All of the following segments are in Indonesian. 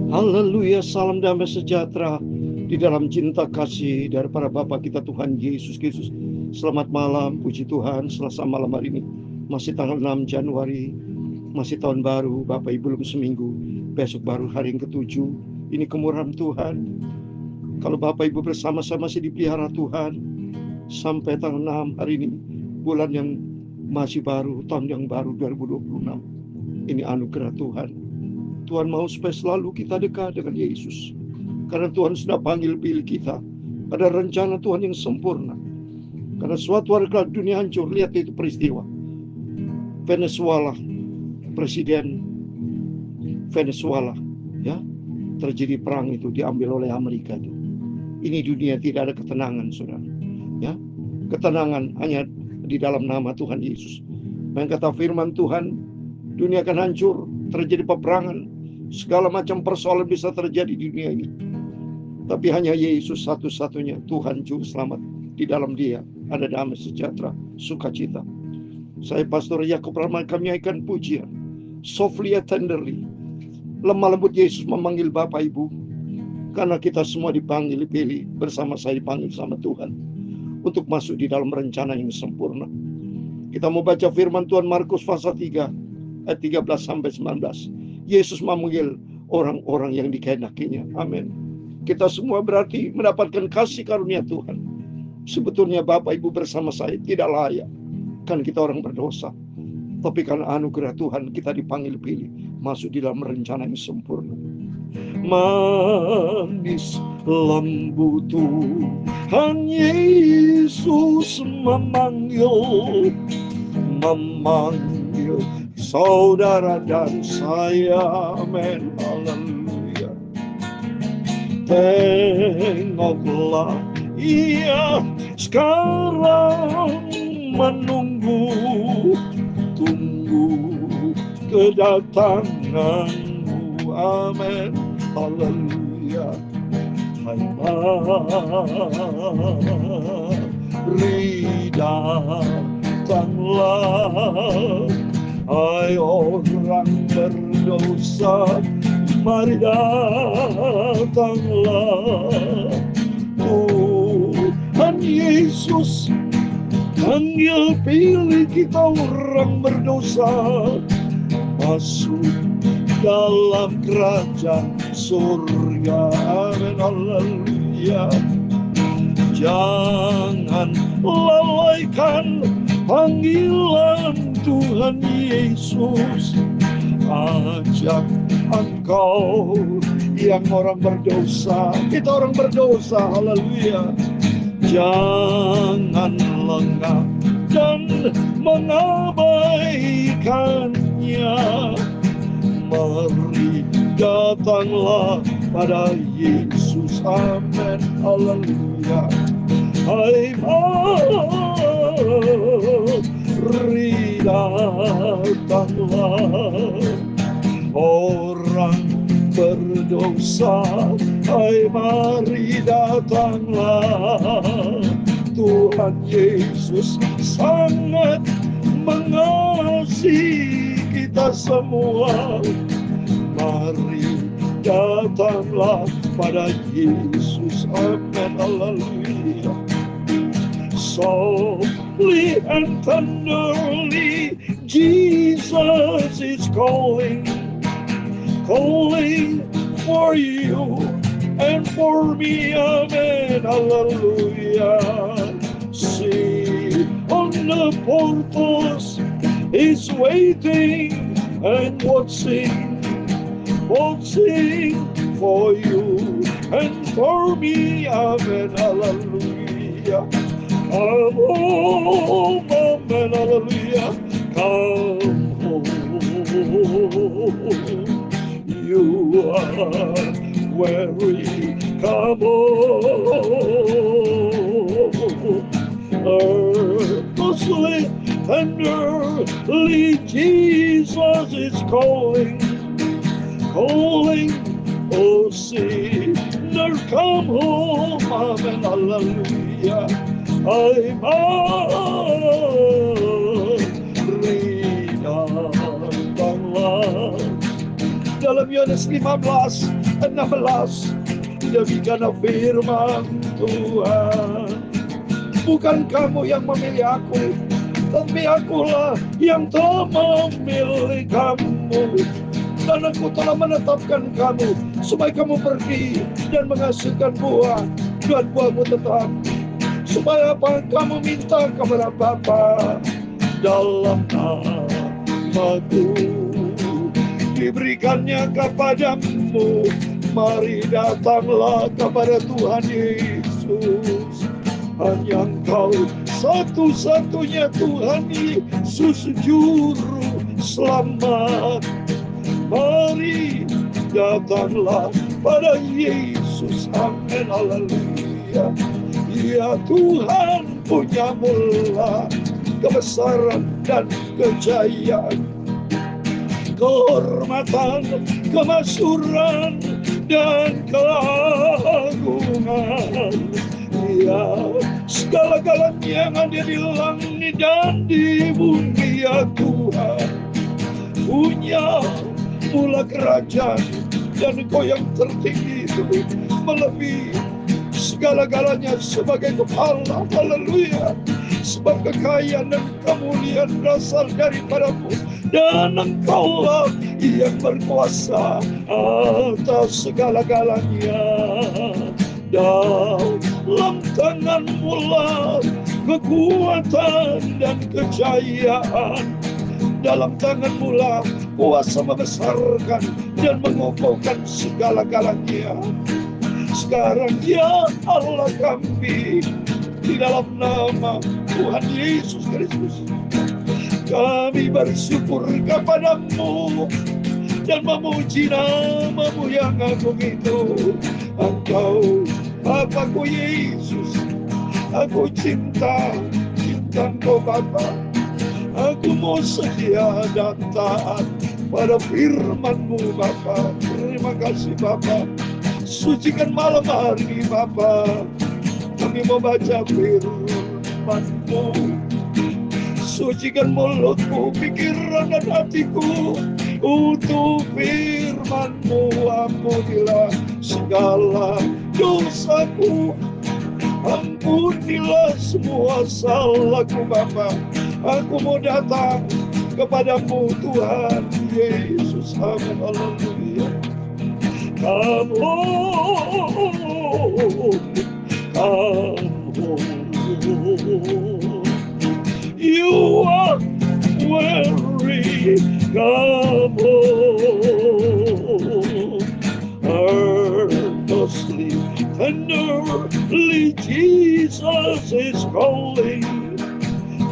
Haleluya, salam damai sejahtera di dalam cinta kasih dari para Bapa kita Tuhan Yesus Kristus. Selamat malam, puji Tuhan, Selasa malam hari ini. Masih tanggal 6 Januari, masih tahun baru, Bapak Ibu belum seminggu. Besok baru hari yang ke-7. Ini kemurahan Tuhan. Kalau Bapak Ibu bersama-sama masih dipelihara Tuhan, sampai tanggal 6 hari ini, bulan yang masih baru, tahun yang baru 2026. Ini anugerah Tuhan. Tuhan mau supaya selalu kita dekat dengan Yesus. Karena Tuhan sudah panggil pilih kita. Ada rencana Tuhan yang sempurna. Karena suatu hari kalau dunia hancur, lihat itu peristiwa. Venezuela, Presiden Venezuela, ya, terjadi perang itu diambil oleh Amerika itu. Ini dunia tidak ada ketenangan, saudara. Ya, ketenangan hanya di dalam nama Tuhan Yesus. Yang kata firman Tuhan, dunia akan hancur, terjadi peperangan. Segala macam persoalan bisa terjadi di dunia ini. Tapi hanya Yesus satu-satunya Tuhan Juru Selamat. Di dalam Dia ada damai sejahtera, sukacita. Saya Pastor Yakub Rahman, kami akan pujian. Softly and tenderly. Lemah lembut Yesus memanggil Bapak Ibu. Karena kita semua dipanggil, pilih. Bersama saya dipanggil sama Tuhan. Untuk masuk di dalam rencana yang sempurna. Kita mau baca firman Tuhan Markus pasal 3 ayat 13-19. Yesus memanggil orang-orang yang dikehendakinya. Amin. Kita semua berarti mendapatkan kasih karunia Tuhan. Sebetulnya Bapak Ibu bersama saya tidak layak. Kan kita orang berdosa. Tapi karena anugerah Tuhan kita dipanggil pilih. Masuk di dalam rencana yang sempurna. Manis lembu Tuhan Yesus memanggil saudara dan saya. Amin, haleluya. Tengoklah, ia sekarang menunggu, tunggu kedatanganmu. Amin, haleluya. Hai mari datanglah, hai orang berdosa, mari datanglah. Tuhan Yesus panggil pilih kita orang berdosa, masuk dalam kerajaan surga. Amin, haleluya. Jangan lalaikan panggilan Tuhan Yesus. Ajak engkau yang orang berdosa, kita orang berdosa, haleluya. Jangan lengah dan mengabaikannya. Mari datanglah pada Yesus. Amin, haleluya. Hai mari datanglah, orang berdosa, hai mari datanglah. Tuhan Yesus sangat mengasihi kita semua. Mari datanglah pada Yesus. Amin, haleluya. Softly and tenderly, Jesus is calling for you and for me. Amen, hallelujah. See, on the portals is waiting and watching for you and for me. Amen, hallelujah. Come home, amen, hallelujah. Come home. You are weary, come home. Earnestly, tenderly, Jesus is calling. Oh, sinner, come home. Amen, hallelujah. I mari datanglah dalam Yohanes 15:16, demikian firman Tuhan. Bukan kamu yang memilih aku, tapi akulah yang telah memilih kamu. Dan aku telah menetapkan kamu supaya kamu pergi dan menghasilkan buah, dan buahmu tetap. Supaya apa kamu minta kepada Bapa dalam namaku, diberikannya kepadamu. Mari datanglah kepada Tuhan Yesus. Hanya Engkau satu-satunya Tuhan Yesus Juru Selamat. Mari datanglah pada Yesus. Amin, haleluya. Ya Tuhan punya mula kebesaran dan kejayaan, kehormatan, kemasyhuran, dan keagungan. Ya, segala-galanya yang ada di langit dan di bumi, ya Tuhan punya mula kerajaan, dan Engkau yang tertinggi itu melebihi segala-galanya sebagai kepala. Haleluya. Sebab kekayaan dan kemuliaan berasal daripadamu, dan Engkaulah yang berkuasa atas segala-galanya. Dalam tangan-Mu lah kekuatan dan kejayaan. Dalam tangan-Mu lah kuasa membesarkan dan mengokohkan segala-galanya. Sekarang ya Allah kami, di dalam nama Tuhan Yesus Kristus, kami bersyukur kepadamu dan memuji nama-Mu yang agung itu. Engkau Bapakku Yesus, aku cinta Engkau Bapa. Aku mau setia dan taat pada firman-Mu Bapa. Terima kasih Bapa. Sucikan malam hari ini Bapa, kami membaca firman-Mu. Sucikan mulutku, pikiran dan hatiku untuk firman-Mu. Ampunilah segala dosaku, ampunilah semua salahku Bapa. Aku mau datang kepadamu Tuhan Yesus. Amin, haleluya. Come home, come home. You are weary, come home. Earnestly, tenderly, Jesus is calling,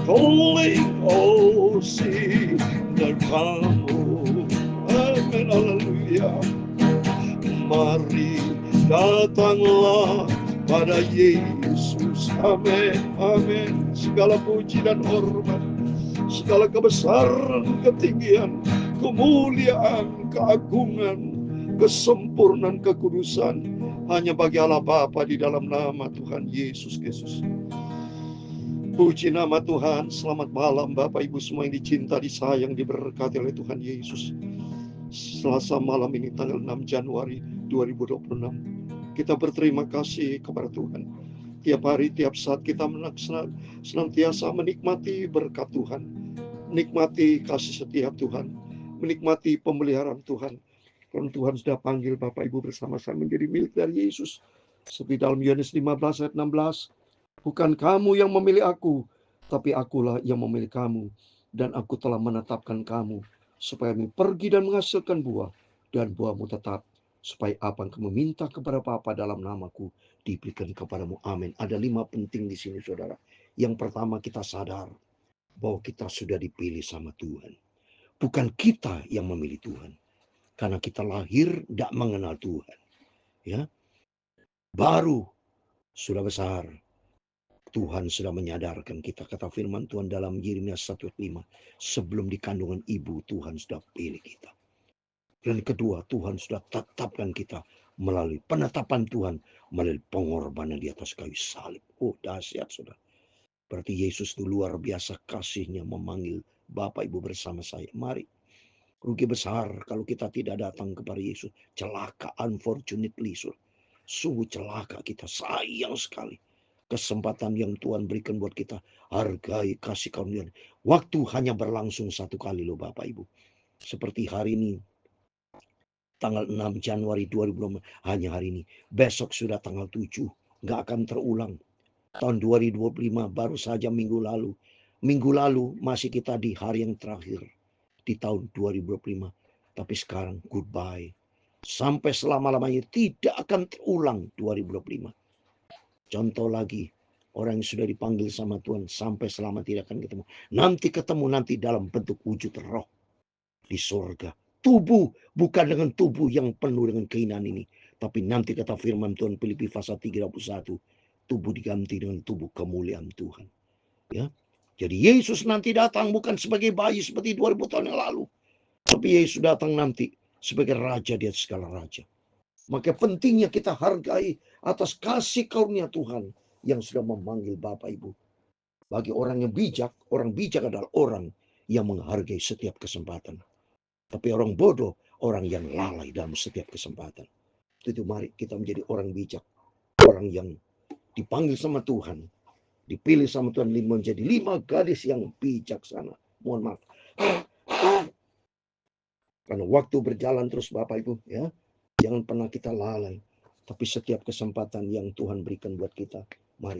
calling, oh sinner, come home. Amen, haleluya. Mari datanglah pada Yesus. Amin, amin. Segala puji dan hormat, segala kebesaran, ketinggian, kemuliaan, keagungan, kesempurnaan, kekudusan hanya bagi Allah Bapa di dalam nama Tuhan Yesus Kristus. Puji nama Tuhan. Selamat malam Bapak Ibu semua yang dicinta, disayang, diberkati oleh Tuhan Yesus. Selasa malam ini tanggal 6 Januari 2026, kita berterima kasih kepada Tuhan. Tiap hari, tiap saat kita senantiasa menikmati berkat Tuhan, menikmati kasih setia Tuhan, menikmati pemeliharaan Tuhan. Karena Tuhan sudah panggil Bapak Ibu bersama-sama menjadi milik dari Yesus. Seperti dalam Yohanes 15 ayat 16, bukan kamu yang memilih aku, tapi akulah yang memilih kamu, dan aku telah menetapkan kamu supaya kamu pergi dan menghasilkan buah, dan buahmu tetap, supaya apa yang kamu minta kepada Bapa dalam namaku diberikan kepadamu. Amin. Ada 5 penting di sini saudara. Yang pertama, kita sadar bahwa kita sudah dipilih sama Tuhan. Bukan kita yang memilih Tuhan. Karena kita lahir tidak mengenal Tuhan. Ya, baru sudah besar Tuhan sudah menyadarkan kita. Kata firman Tuhan dalam Yeremia 1:5, sebelum di kandungan ibu Tuhan sudah pilih kita. Dan kedua, Tuhan sudah tetapkan kita melalui penetapan Tuhan, melalui pengorbanan di atas kayu salib. Oh, dahsyat saudara. Berarti Yesus itu luar biasa kasihnya memanggil Bapak Ibu bersama saya. Mari Rugi besar kalau kita tidak datang kepada Yesus. Celaka, unfortunately. Sungguh celaka kita. Sayang sekali. Kesempatan yang Tuhan berikan buat kita. Hargai kasih karunia. Waktu hanya berlangsung satu kali loh Bapak Ibu. Seperti hari ini. Tanggal 6 Januari 2020. Hanya hari ini. Besok sudah tanggal 7. Nggak akan terulang. Tahun 2025 baru saja minggu lalu. Minggu lalu masih kita di hari yang terakhir. Di tahun 2025. Tapi sekarang goodbye. Sampai selama-lamanya tidak akan terulang 2025. Contoh lagi. Orang yang sudah dipanggil sama Tuhan sampai selama tidak akan ketemu. Nanti ketemu nanti dalam bentuk wujud roh. Di surga. Tubuh bukan dengan tubuh yang penuh dengan keinginan ini. Tapi nanti kata firman Tuhan Filipi pasal 31. Tubuh diganti dengan tubuh kemuliaan Tuhan. Ya. Jadi Yesus nanti datang bukan sebagai bayi seperti 2000 tahun yang lalu. Tapi Yesus datang nanti sebagai raja di atas segala raja. Maka pentingnya kita hargai atas kasih karunia Tuhan yang sudah memanggil Bapak Ibu. Bagi orang yang bijak, orang bijak adalah orang yang menghargai setiap kesempatan. Tapi orang bodoh, orang yang lalai dalam setiap kesempatan. Itu mari kita menjadi orang bijak. Orang yang dipanggil sama Tuhan. Dipilih sama Tuhan menjadi 5 gadis yang bijaksana. Mohon maaf. Karena waktu berjalan terus Bapak Ibu ya. Jangan pernah kita lalai. Tapi setiap kesempatan yang Tuhan berikan buat kita. Mari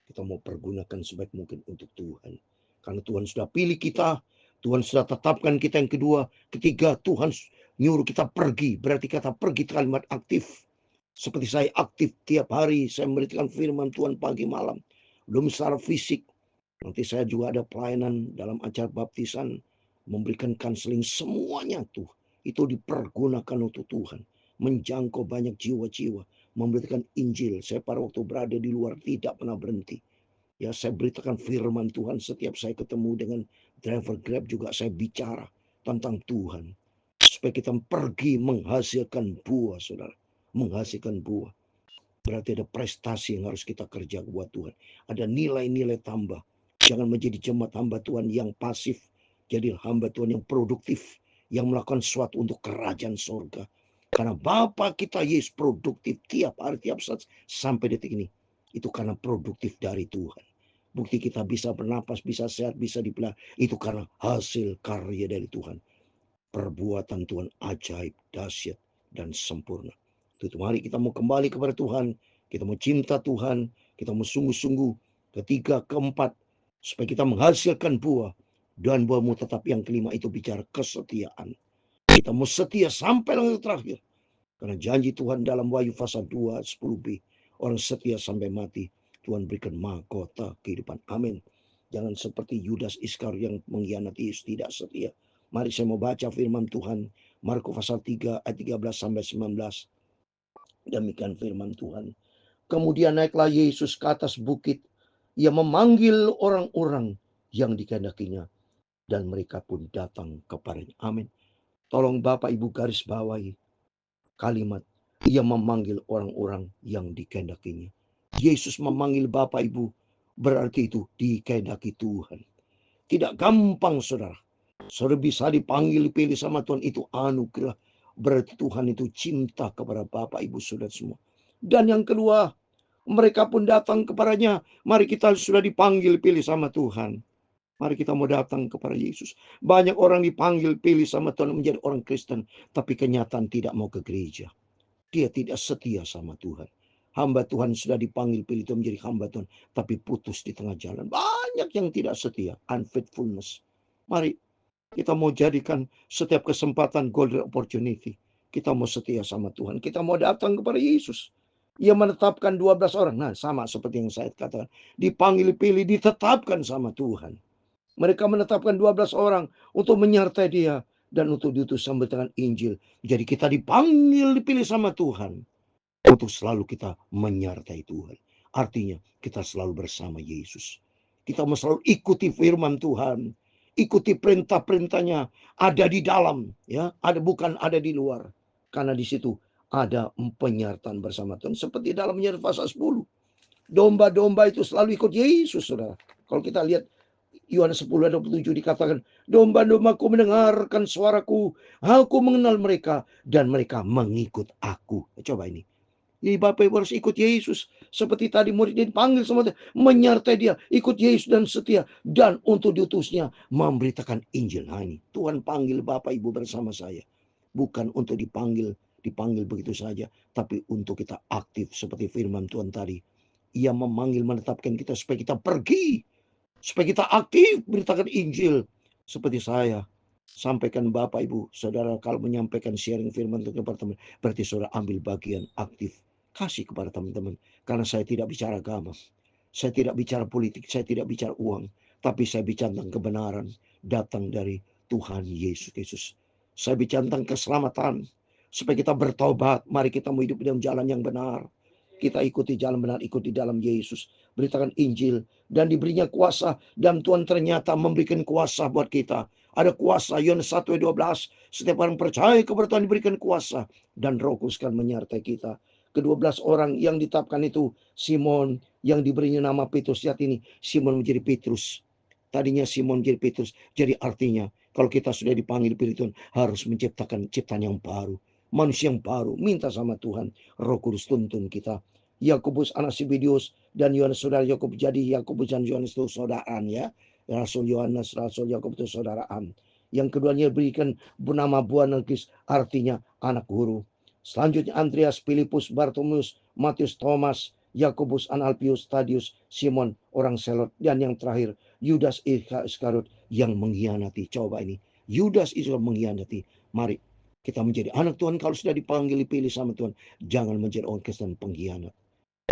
kita mau pergunakan sebaik mungkin untuk Tuhan. Karena Tuhan sudah pilih kita. Tuhan sudah tetapkan kita yang kedua. Ketiga Tuhan nyuruh kita pergi. Berarti kata pergi itu kalimat aktif. Seperti saya aktif tiap hari. Saya memberitakan firman Tuhan pagi malam. Belum secara fisik. Nanti saya juga ada pelayanan dalam acara baptisan. Memberikan counseling semuanya tuh. Itu dipergunakan untuk Tuhan. Menjangkau banyak jiwa-jiwa. Memberitakan Injil. Saya pada waktu berada di luar tidak pernah berhenti. Ya saya beritakan firman Tuhan. Setiap saya ketemu dengan driver Grab juga saya bicara tentang Tuhan. Supaya kita pergi menghasilkan buah saudara. Menghasilkan buah. Berarti ada prestasi yang harus kita kerja buat Tuhan. Ada nilai-nilai tambah. Jangan menjadi jemaat hamba Tuhan yang pasif. Jadi hamba Tuhan yang produktif. Yang melakukan sesuatu untuk kerajaan surga. Karena Bapa kita Yesus produktif tiap hari, tiap saat. Sampai detik ini. Itu karena produktif dari Tuhan. Bukti kita bisa bernapas, bisa sehat, bisa dipelihara. Itu karena hasil karya dari Tuhan. Perbuatan Tuhan ajaib, dahsyat, dan sempurna. Itu mari kita mau kembali kepada Tuhan. Kita mau cinta Tuhan. Kita mau sungguh-sungguh. Ketiga, keempat. Supaya kita menghasilkan buah. Dan buahmu tetap yang kelima itu bicara kesetiaan. Kita mau setia sampai yang terakhir. Karena janji Tuhan dalam Wahyu pasal 2, 10b. Orang setia sampai mati. Tuhan berikan mahkota kehidupan. Amin. Jangan seperti Yudas Iskariot yang mengkhianati Yesus, tidak setia. Mari saya mau baca firman Tuhan. Markus pasal 3 ayat 13 sampai 19. Demikian firman Tuhan. Kemudian naiklah Yesus ke atas bukit. Ia memanggil orang-orang yang dikehendakinya. Dan mereka pun datang kepadanya. Amin. Tolong Bapak Ibu garis bawahi kalimat. Ia memanggil orang-orang yang dikehendakinya. Yesus memanggil Bapak Ibu. Berarti itu dikehendaki Tuhan. Tidak gampang saudara. Saudara bisa dipanggil, pilih sama Tuhan. Itu anugerah. Berarti Tuhan itu cinta kepada Bapak Ibu saudara semua. Dan yang kedua, mereka pun datang kepadanya. Mari kita sudah dipanggil, pilih sama Tuhan. Mari kita mau datang kepada Yesus. Banyak orang dipanggil, pilih sama Tuhan menjadi orang Kristen. Tapi kenyataan tidak mau ke gereja. Dia tidak setia sama Tuhan. Hamba Tuhan sudah dipanggil, pilih Tuhan menjadi hamba Tuhan. Tapi putus di tengah jalan. Banyak yang tidak setia. Unfaithfulness. Mari kita mau jadikan setiap kesempatan golden opportunity. Kita mau setia sama Tuhan. Kita mau datang kepada Yesus. Ia menetapkan 12 orang. Nah sama seperti yang saya katakan. Dipanggil, pilih, ditetapkan sama Tuhan. Mereka menetapkan 12 orang untuk menyertai dia. Dan untuk diutus memberitakan Injil. Jadi kita dipanggil, dipilih sama Tuhan. Untuk selalu kita menyertai Tuhan. Artinya kita selalu bersama Yesus. Kita mau selalu ikuti firman Tuhan. Ikuti perintah-perintahnya. Ada di dalam. Ya, bukan ada di luar. Karena di situ ada penyertaan bersama Tuhan. Seperti dalam pasal 10. Domba-domba itu selalu ikut Yesus, saudara. Kalau kita lihat Yohanes 10 ayat 27 dikatakan, domba-dombaku mendengarkan suaraku, aku mengenal mereka, dan mereka mengikut aku. Coba ini. Jadi Bapak Ibu harus ikut Yesus. Seperti tadi muridnya dipanggil sama dia, menyertai dia, ikut Yesus dan setia. Dan untuk diutusnya memberitakan Injil. Nah ini, Tuhan panggil Bapak Ibu bersama saya. Bukan untuk dipanggil begitu saja. Tapi untuk kita aktif seperti firman Tuhan tadi. Ia memanggil, menetapkan kita supaya kita pergi. Supaya kita aktif beritakan Injil. Seperti saya sampaikan Bapak Ibu, saudara kalau menyampaikan sharing firman untuk teman-teman, berarti saudara ambil bagian aktif. Kasih kepada teman-teman. Karena saya tidak bicara agama. Saya tidak bicara politik. Saya tidak bicara uang. Tapi saya bicara tentang kebenaran. Datang dari Tuhan Yesus Kristus. Saya bicara tentang keselamatan. Supaya kita bertobat. Mari kita mau hidup dalam jalan yang benar. Kita ikuti jalan benar. Ikuti dalam Yesus. Beritakan Injil. Dan diberinya kuasa. Dan Tuhan ternyata memberikan kuasa buat kita. Ada kuasa. Yohanes 1 ayat 12. Setiap orang percaya kepada Tuhan diberikan kuasa. Dan Roh Kudus akan menyertai kita. Ke-12 orang yang ditetapkan itu Simon yang diberinya nama Petrus. Lihat ini, Simon menjadi Petrus. Tadinya Simon menjadi Petrus. Jadi artinya kalau kita sudah dipanggil pilih Tuhan, harus menciptakan ciptaan yang baru, manusia yang baru. Minta sama Tuhan, Roh Kudus tuntun kita. Yakobus anak Zebedeus dan Yohanes saudara Yakobus. Jadi Yakobus dan Yohanes itu saudaraan ya. Rasul Yohanes, Rasul Yakobus itu saudaraan. Yang keduanya berikan bernama Boanerges, artinya anak guru. Selanjutnya Andreas, Filipus, Bartolomeus, Matius, Thomas, Yakobus, Alpius, Tadius, Simon, orang Selot, dan yang terakhir Yudas Iskariot yang mengkhianati. Coba ini, Yudas Iskariot mengkhianati. Mari kita menjadi anak Tuhan kalau sudah dipanggil, dipilih sama Tuhan. Jangan menjadi orang Kristen pengkhianat.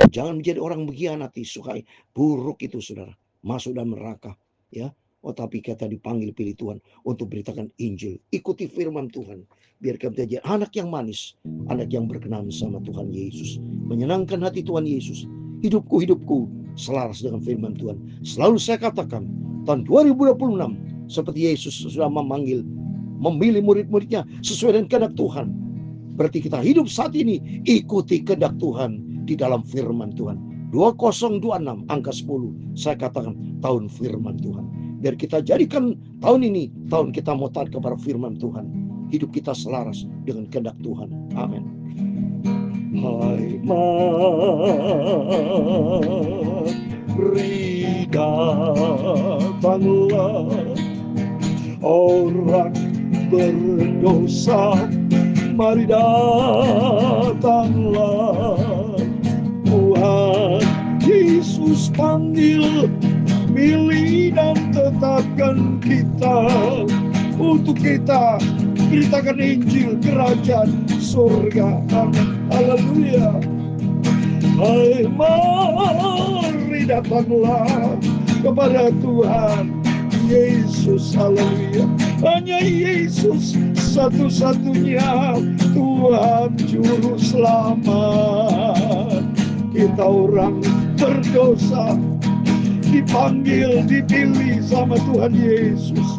Jangan menjadi orang mengkhianati, sukai buruk itu saudara. Masuk dalam neraka. Ya. Oh tapi kita dipanggil pilih Tuhan untuk beritakan Injil. Ikuti firman Tuhan. Biar kita jadi anak yang manis. Anak yang berkenan sama Tuhan Yesus. Menyenangkan hati Tuhan Yesus. Hidupku selaras dengan firman Tuhan. Selalu saya katakan, tahun 2026, seperti Yesus sudah memilih murid-muridnya sesuai dengan kehendak Tuhan. Berarti kita hidup saat ini, ikuti kehendak Tuhan di dalam firman Tuhan. 2026 angka 10, saya katakan tahun firman Tuhan. Biar kita jadikan tahun ini, tahun kita mau taat kepada firman Tuhan. Hidup kita selaras dengan kehendak Tuhan. Amin. Hai mari datanglah orang berdosa, mari datanglah. Tuhan Yesus panggil, pilih dan tetapkan kita untuk kita beritakan Injil kerajaan surga. Amin. Haleluya. Hai mari datanglah kepada Tuhan Yesus. Haleluya. Hanya Yesus satu-satunya Tuhan juru selamat. Kita orang berdosa dipanggil, dipilih sama Tuhan Yesus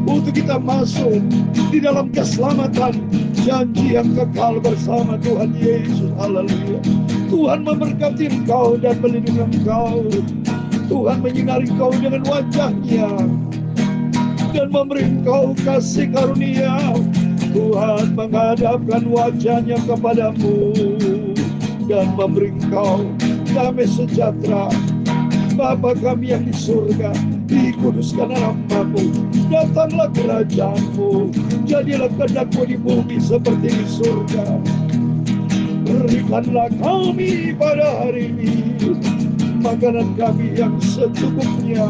untuk kita masuk di dalam keselamatan, janji yang kekal bersama Tuhan Yesus. Haleluya. Tuhan memberkati engkau dan melindungi engkau. Tuhan menyinari engkau dengan wajahnya dan memberi engkau kasih karunia. Tuhan menghadapkan wajahnya kepadamu dan memberi engkau damai sejahtera. Bapa kami yang di surga, dikuduskan namamu, datanglah kerajaanmu, jadilah kehendakmu di bumi seperti di surga. Berikanlah kami pada hari ini makanan kami yang secukupnya,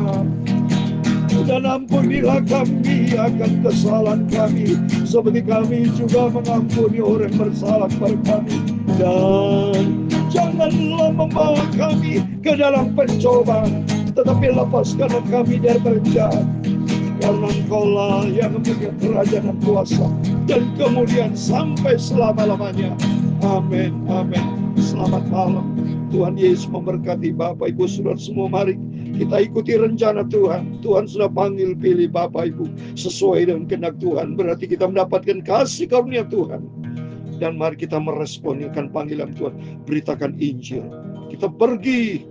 dan ampunilah kami akan kesalahan kami, seperti kami juga mengampuni orang yang bersalah kepada kami. Dan janganlah membawa kami ke dalam pencobaan, tetapi lepaskanlah kami dari berjahat. Karena Engkaulah yang mempunyai kerajaan dan kuasa dan kemudian sampai selama-lamanya. Amin. Amin. Selamat malam. Tuhan Yesus memberkati Bapak Ibu Saudara semua. Mari kita ikuti rencana Tuhan. Tuhan sudah panggil pilih Bapak Ibu sesuai dengan kehendak Tuhan. Berarti kita mendapatkan kasih karunia Tuhan. Dan mari kita meresponikan panggilan Tuhan. Beritakan Injil. Kita pergi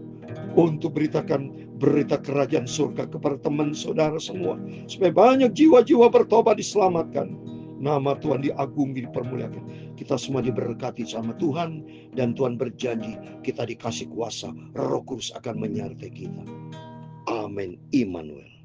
untuk beritakan berita kerajaan surga kepada teman saudara semua, supaya banyak jiwa-jiwa bertobat diselamatkan. Nama Tuhan diagungi, dipermuliakan. Kita semua diberkati sama Tuhan, dan Tuhan berjanji kita dikasih kuasa, Roh Kudus akan menyertai kita. Amin. Immanuel.